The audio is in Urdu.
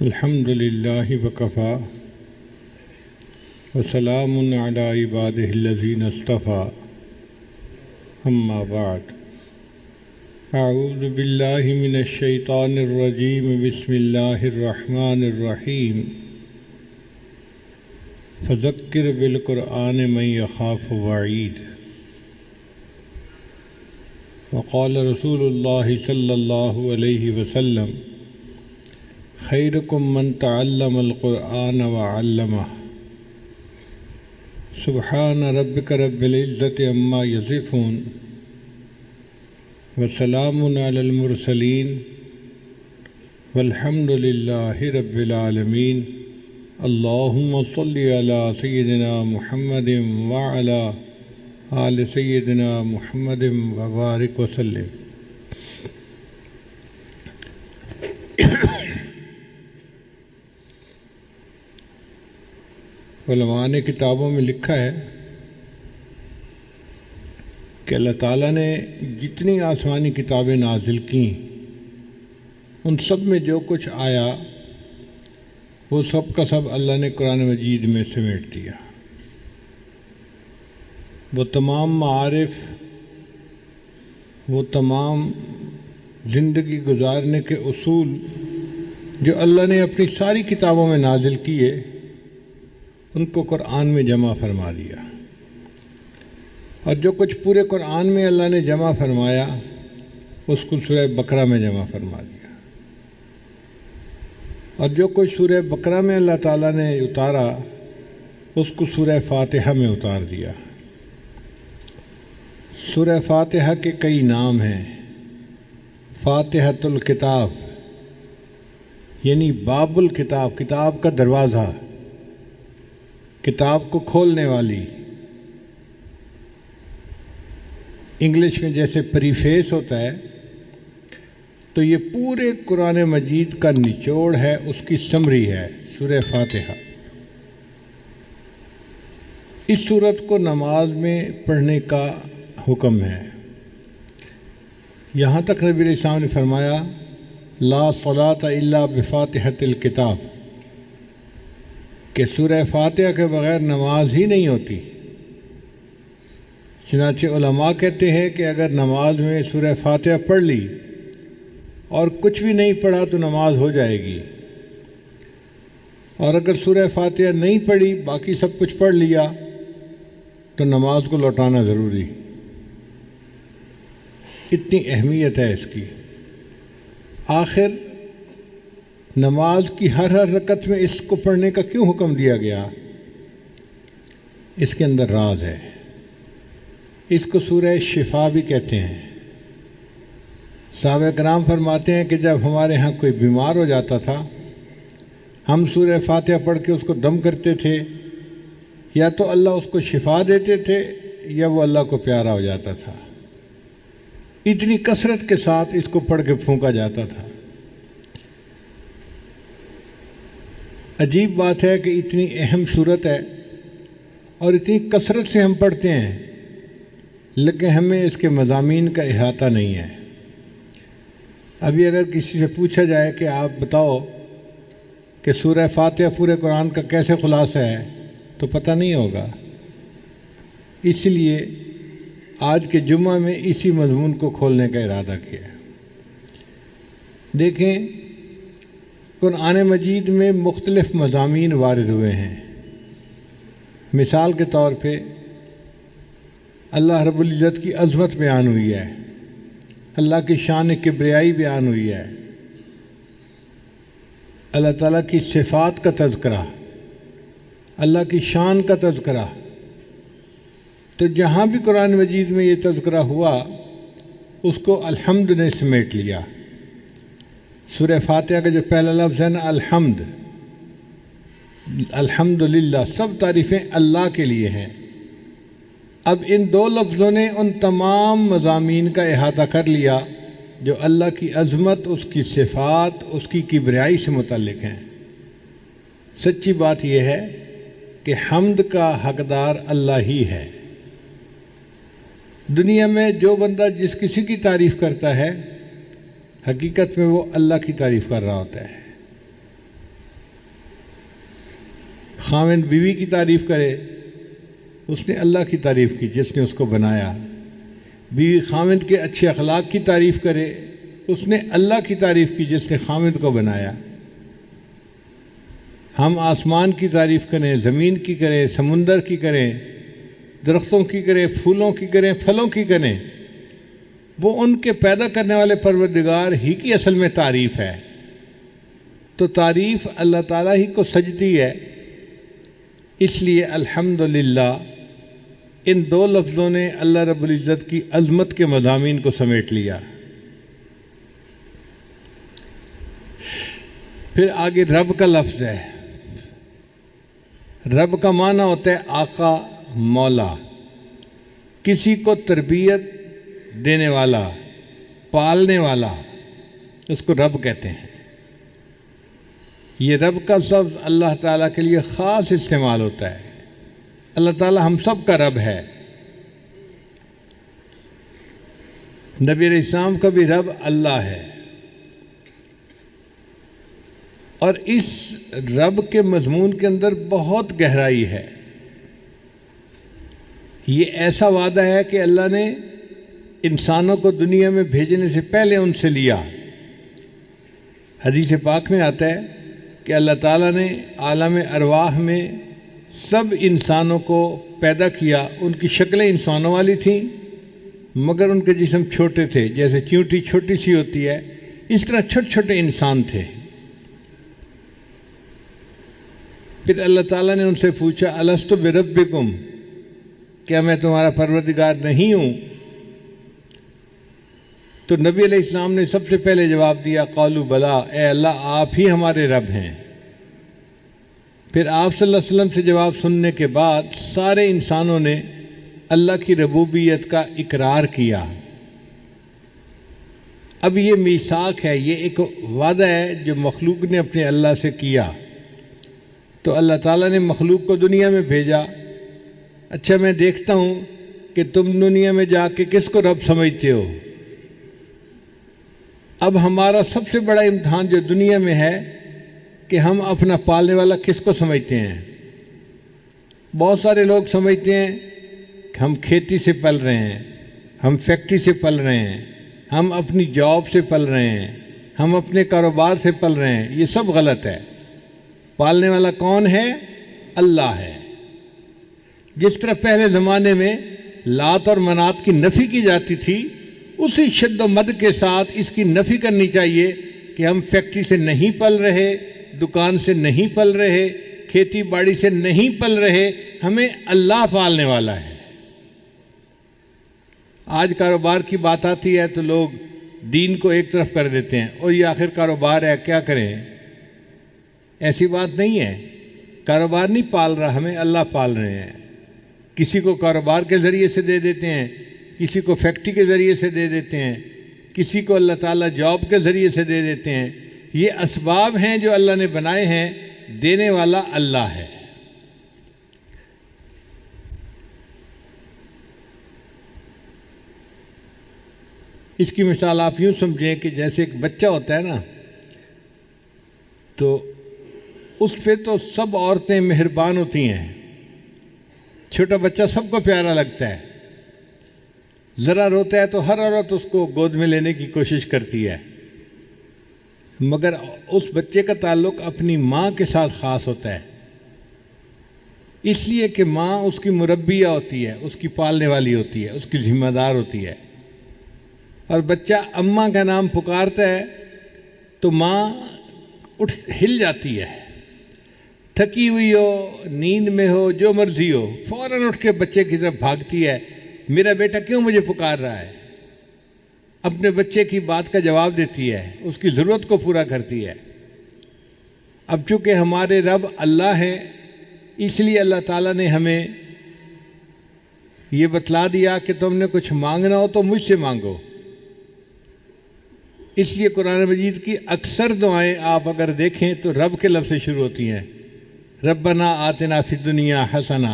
الحمد للہ وکفی وسلام علی عبادہ الذین اصطفی اما بعد اعوذ باللہ من الشیطان الرجیم بسم اللہ الرحمن الرحیم فذکر بالقرآن من یخاف وعید وقال رسول اللہ صلی اللہ علیہ وسلم خیرکم من تعلم القرآن وعلمہ سبحان ربک رب العزۃ عما یصفون وسلام علی المرسلین والحمد للہ رب العالمین اللہم صلی علی سیدنا محمد وعلی آل سیدنا محمد وبارک وسلم۔ علماء نے کتابوں میں لکھا ہے کہ اللہ تعالیٰ نے جتنی آسمانی کتابیں نازل کیں ان سب میں جو کچھ آیا وہ سب کا سب اللہ نے قرآن مجید میں سمیٹ دیا۔ وہ تمام معارف، وہ تمام زندگی گزارنے کے اصول جو اللہ نے اپنی ساری کتابوں میں نازل کیے ان کو قرآن میں جمع فرما دیا، اور جو کچھ پورے قرآن میں اللہ نے جمع فرمایا اس کو سورہ بقرہ میں جمع فرما دیا، اور جو کچھ سورہ بقرہ میں اللہ تعالیٰ نے اتارا اس کو سورہ فاتحہ میں اتار دیا۔ سورہ فاتحہ کے کئی نام ہیں۔ فاتحۃ الکتاب یعنی باب الکتاب، کتاب کا دروازہ، کتاب کو کھولنے والی۔ انگلش میں جیسے پریفیس ہوتا ہے تو یہ پورے قرآن مجید کا نچوڑ ہے، اس کی سمری ہے سورہ فاتحہ۔ اس سورت کو نماز میں پڑھنے کا حکم ہے۔ یہاں تک نبی علیہ السلام نے فرمایا لا صلاۃ الا بفاتحۃ الکتاب، کہ سورہ فاتحہ کے بغیر نماز ہی نہیں ہوتی۔ چنانچہ علماء کہتے ہیں کہ اگر نماز میں سورہ فاتحہ پڑھ لی اور کچھ بھی نہیں پڑھا تو نماز ہو جائے گی، اور اگر سورہ فاتحہ نہیں پڑھی باقی سب کچھ پڑھ لیا تو نماز کو لوٹانا ضروری۔ اتنی اہمیت ہے اس کی۔ آخر نماز کی ہر رکعت میں اس کو پڑھنے کا کیوں حکم دیا گیا؟ اس کے اندر راز ہے۔ اس کو سورہ شفا بھی کہتے ہیں۔ صحابہ کرام فرماتے ہیں کہ جب ہمارے ہاں کوئی بیمار ہو جاتا تھا ہم سورہ فاتحہ پڑھ کے اس کو دم کرتے تھے، یا تو اللہ اس کو شفا دیتے تھے یا وہ اللہ کو پیارا ہو جاتا تھا۔ اتنی کثرت کے ساتھ اس کو پڑھ کے پھونکا جاتا تھا۔ عجیب بات ہے کہ اتنی اہم صورت ہے اور اتنی کثرت سے ہم پڑھتے ہیں، لیکن ہمیں اس کے مضامین کا احاطہ نہیں ہے۔ ابھی اگر کسی سے پوچھا جائے کہ آپ بتاؤ کہ سورہ فاتحہ پورے قرآن کا کیسے خلاصہ ہے تو پتہ نہیں ہوگا۔ اس لیے آج کے جمعہ میں اسی مضمون کو کھولنے کا ارادہ کیا۔ دیکھیں، قرآن مجید میں مختلف مضامین وارد ہوئے ہیں۔ مثال کے طور پہ اللہ رب العزت کی عظمت بیان ہوئی ہے، اللہ کی شان کبریائی بیان ہوئی ہے، اللہ تعالیٰ کی صفات کا تذکرہ، اللہ کی شان کا تذکرہ۔ تو جہاں بھی قرآن مجید میں یہ تذکرہ ہوا اس کو الحمد نے سمیٹ لیا۔ سورہ فاتحہ کا جو پہلا لفظ ہے نا الحمد، الحمدللہ، سب تعریفیں اللہ کے لیے ہیں۔ اب ان دو لفظوں نے ان تمام مضامین کا احاطہ کر لیا جو اللہ کی عظمت، اس کی صفات، اس کی کبریائی سے متعلق ہیں۔ سچی بات یہ ہے کہ حمد کا حقدار اللہ ہی ہے۔ دنیا میں جو بندہ جس کسی کی تعریف کرتا ہے حقیقت میں وہ اللہ کی تعریف کر رہا ہوتا ہے۔ خاوند بیوی کی تعریف کرے اس نے اللہ کی تعریف کی جس نے اس کو بنایا، بیوی خاوند کے اچھے اخلاق کی تعریف کرے اس نے اللہ کی تعریف کی جس نے خاوند کو بنایا۔ ہم آسمان کی تعریف کریں، زمین کی کریں، سمندر کی کریں، درختوں کی کریں، پھولوں کی کریں، پھلوں کی کریں، وہ ان کے پیدا کرنے والے پروردگار ہی کی اصل میں تعریف ہے۔ تو تعریف اللہ تعالیٰ ہی کو سجتی ہے، اس لیے الحمدللہ ان دو لفظوں نے اللہ رب العزت کی عظمت کے مضامین کو سمیٹ لیا۔ پھر آگے رب کا لفظ ہے۔ رب کا معنی ہوتا ہے آقا، مولا، کسی کو تربیت دینے والا، پالنے والا، اس کو رب کہتے ہیں۔ یہ رب کا لفظ اللہ تعالیٰ کے لیے خاص استعمال ہوتا ہے۔ اللہ تعالیٰ ہم سب کا رب ہے۔ نبی علیہ السلام کا بھی رب اللہ ہے، اور اس رب کے مضمون کے اندر بہت گہرائی ہے۔ یہ ایسا وعدہ ہے کہ اللہ نے انسانوں کو دنیا میں بھیجنے سے پہلے ان سے لیا۔ حدیث پاک میں آتا ہے کہ اللہ تعالیٰ نے عالم ارواح میں سب انسانوں کو پیدا کیا، ان کی شکلیں انسانوں والی تھیں مگر ان کے جسم چھوٹے تھے، جیسے چیونٹی چھوٹی سی ہوتی ہے اس طرح چھوٹے چھوٹے انسان تھے۔ پھر اللہ تعالیٰ نے ان سے پوچھا الست بربکم، کیا میں تمہارا پروردگار نہیں ہوں؟ تو نبی علیہ السلام نے سب سے پہلے جواب دیا قالوا بلا، اے اللہ آپ ہی ہمارے رب ہیں۔ پھر آپ صلی اللہ علیہ وسلم سے جواب سننے کے بعد سارے انسانوں نے اللہ کی ربوبیت کا اقرار کیا۔ اب یہ میثاق ہے، یہ ایک وعدہ ہے جو مخلوق نے اپنے اللہ سے کیا۔ تو اللہ تعالیٰ نے مخلوق کو دنیا میں بھیجا، اچھا میں دیکھتا ہوں کہ تم دنیا میں جا کے کس کو رب سمجھتے ہو۔ اب ہمارا سب سے بڑا امتحان جو دنیا میں ہے کہ ہم اپنا پالنے والا کس کو سمجھتے ہیں۔ بہت سارے لوگ سمجھتے ہیں کہ ہم کھیتی سے پل رہے ہیں، ہم فیکٹری سے پل رہے ہیں، ہم اپنی جاب سے پل رہے ہیں، ہم اپنے کاروبار سے پل رہے ہیں۔ یہ سب غلط ہے۔ پالنے والا کون ہے؟ اللہ ہے۔ جس طرح پہلے زمانے میں لات اور منات کی نفی کی جاتی تھی، اسی شد و مد کے ساتھ اس کی نفی کرنی چاہیے کہ ہم فیکٹری سے نہیں پل رہے، دکان سے نہیں پل رہے، کھیتی باڑی سے نہیں پل رہے، ہمیں اللہ پالنے والا ہے۔ آج کاروبار کی بات آتی ہے تو لوگ دین کو ایک طرف کر دیتے ہیں، اور یہ آخر کاروبار ہے کیا کریں۔ ایسی بات نہیں ہے، کاروبار نہیں پال رہا، ہمیں اللہ پال رہے ہیں۔ کسی کو کاروبار کے ذریعے سے دے دیتے ہیں، کسی کو فیکٹری کے ذریعے سے دے دیتے ہیں، کسی کو اللہ تعالیٰ جاب کے ذریعے سے دے دیتے ہیں۔ یہ اسباب ہیں جو اللہ نے بنائے ہیں، دینے والا اللہ ہے۔ اس کی مثال آپ یوں سمجھیں کہ جیسے ایک بچہ ہوتا ہے نا، تو اس پہ تو سب عورتیں مہربان ہوتی ہیں، چھوٹا بچہ سب کو پیارا لگتا ہے، ذرا روتا ہے تو ہر عورت اس کو گود میں لینے کی کوشش کرتی ہے، مگر اس بچے کا تعلق اپنی ماں کے ساتھ خاص ہوتا ہے، اس لیے کہ ماں اس کی مربیہ ہوتی ہے، اس کی پالنے والی ہوتی ہے، اس کی ذمہ دار ہوتی ہے۔ اور بچہ اماں کا نام پکارتا ہے تو ماں ہل جاتی ہے، تھکی ہوئی ہو، نیند میں ہو، جو مرضی ہو، فوراً اٹھ کے بچے کی طرف بھاگتی ہے، میرا بیٹا کیوں مجھے پکار رہا ہے، اپنے بچے کی بات کا جواب دیتی ہے، اس کی ضرورت کو پورا کرتی ہے۔ اب چونکہ ہمارے رب اللہ ہیں، اس لیے اللہ تعالیٰ نے ہمیں یہ بتلا دیا کہ تم نے کچھ مانگنا ہو تو مجھ سے مانگو۔ اس لیے قرآن مجید کی اکثر دعائیں آپ اگر دیکھیں تو رب کے لفظ سے شروع ہوتی ہیں، ربنا آتنا فی الدنیا حسنہ